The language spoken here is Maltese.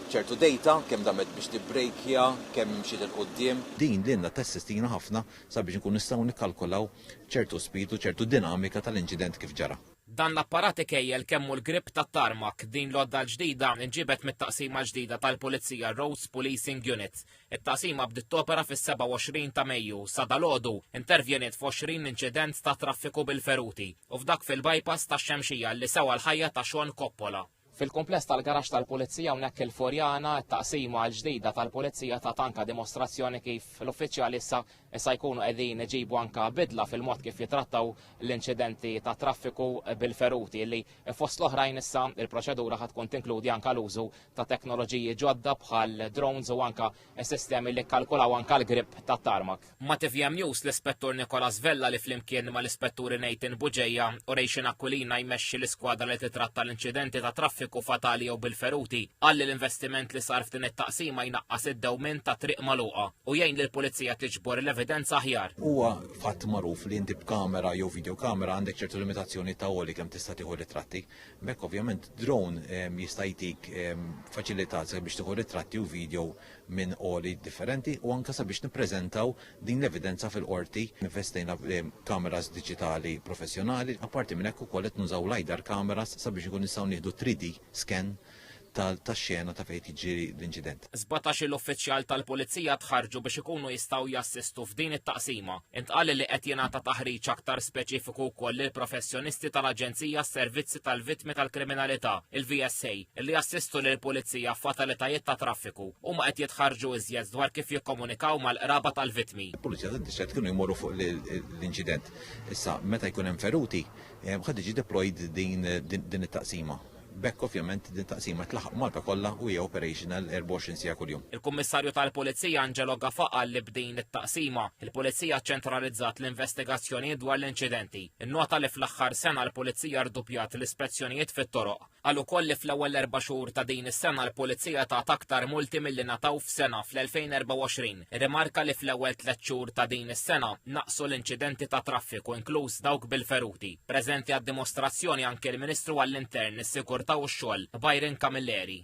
ċertu data, kemm damet biex tibbrejkja, kemm mxiet il-qudiem. Din l-inna tessistina ħafna sabiex nkun nistgħu nikkalkulaw ċertu spidu, ċertu dinamika tal-inċident kif ġara. Dan l-apparat ikejjel kemmu l-grip tat-tarmak din l-odda ġdida inġibet mit-taqsima ġdida tal-Pulizija Roads Policing Unit. It-taqsima bdiet topera fis-27 ta' Mejju sa dalgħodu intervjeniet f'20 inċident ta' traffiku bil-feruti u f'dak fil-bypass tax-Xemxija li sewa l-ħajja ta' Sean Coppola. Fil-kumpless tal-garax tal-Pulizija hawnhekk il-Furjana t-taqsima l-ġdida tal-Pulizija ta' tanka dimostrazzjoni kif l-uffiċjali issa jkunu qegħdin iġibu anka bidla fil-mod kif jitrattaw l-inċidenti ta' traffiku bil-feruti li fost l-oħrajn issa il-proċedura ħad tkun tinkludi anka l-użu ta' teknoloġiji ġodda bħal drones u anka sistemi li kkalkulaw anka l-grip tat-tarmak. Ma' TVM News l-Ispettur Nicolas Vella li flimkien ma' l-Ispetturi Nathan Buġejja u Rejxin Aquilina jmexxi l-iskwadra li titratta l-inċidenti ta' traffiku fatali u bil-feruti għalli l-investiment li sar f'din it-taqsima jnaqqas id-dewmien ta' triq magħluqa u jgħin lill-Pulizija tiġbor l-evidenza aħjar. Huwa fatt magħruf li inti b'kamera jew videokamera għandek ċertu limitazzjoni ta' għoli kemm tista' tieħu ritratti. Bekk ovvjament drone jista' jtik faċilità biex tieħu ritratti u video minn għoli differenti u anke sabiex nippreżentaw din l-evidenza fil-qorti. Investejna kameras diġitali professjonali, apparti minn hekk ukoll qed nużaw LiDAR kameras sabiex ikun nistgħu nieħdu 3D scan tax-xena ta' fejn jiġri l-inċident. 17 l-uffiċjal tal-Pulizija tħarġu biex ikunu jistgħu jassistu f'din it-taqsima. Intqal li qed jingħata taħriġ aktar speċifiku wkoll lil professjonisti tal-Aġenzija s-Servizzi tal-Vittmi tal-Kriminalità, il-VSA, li jassistu lil pulizija f'fatalitajiet ta' traffiku u ma qed jitħarġu iżjed dwar kif jikkomunikaw mal-qraba tal-vittmi. Il-Pulizija tad-dixxed kienu jmorru fuq l-inċident. Issa meta jkun hemm feruti, ħadd jiġi deployed din it-taqsima. Bekk ovvjament din taqsima tlaħaq Malta kollha u hija operational 24 sija kuljum. Il-Kummissarju tal-Pulizija Angelo Gafaqa li b'din it-taqsima, il-Pulizija ċentralizzat l-investigazzjonijiet dwar l-inċidenti. Innota li fl-aħħar sena l-Pulizija rdupjat l-ispezzjonijiet fit-toroq. Għal ukoll li fl-ewwel 4 xhur ta' din is-sena l-Pulizija tat aktar multi milli nataw f'sena fl-2024. Rimarka li fl-ewwel 3 xhur ta' din is-sena naqsu l-inċidenti ta' traffiku inkluż dawk bil-feruti. Preżenti għad-dimostrazzjoni anke l-Ministru għall-Intern is-Sigurtà u x-xogħol Byron Camilleri.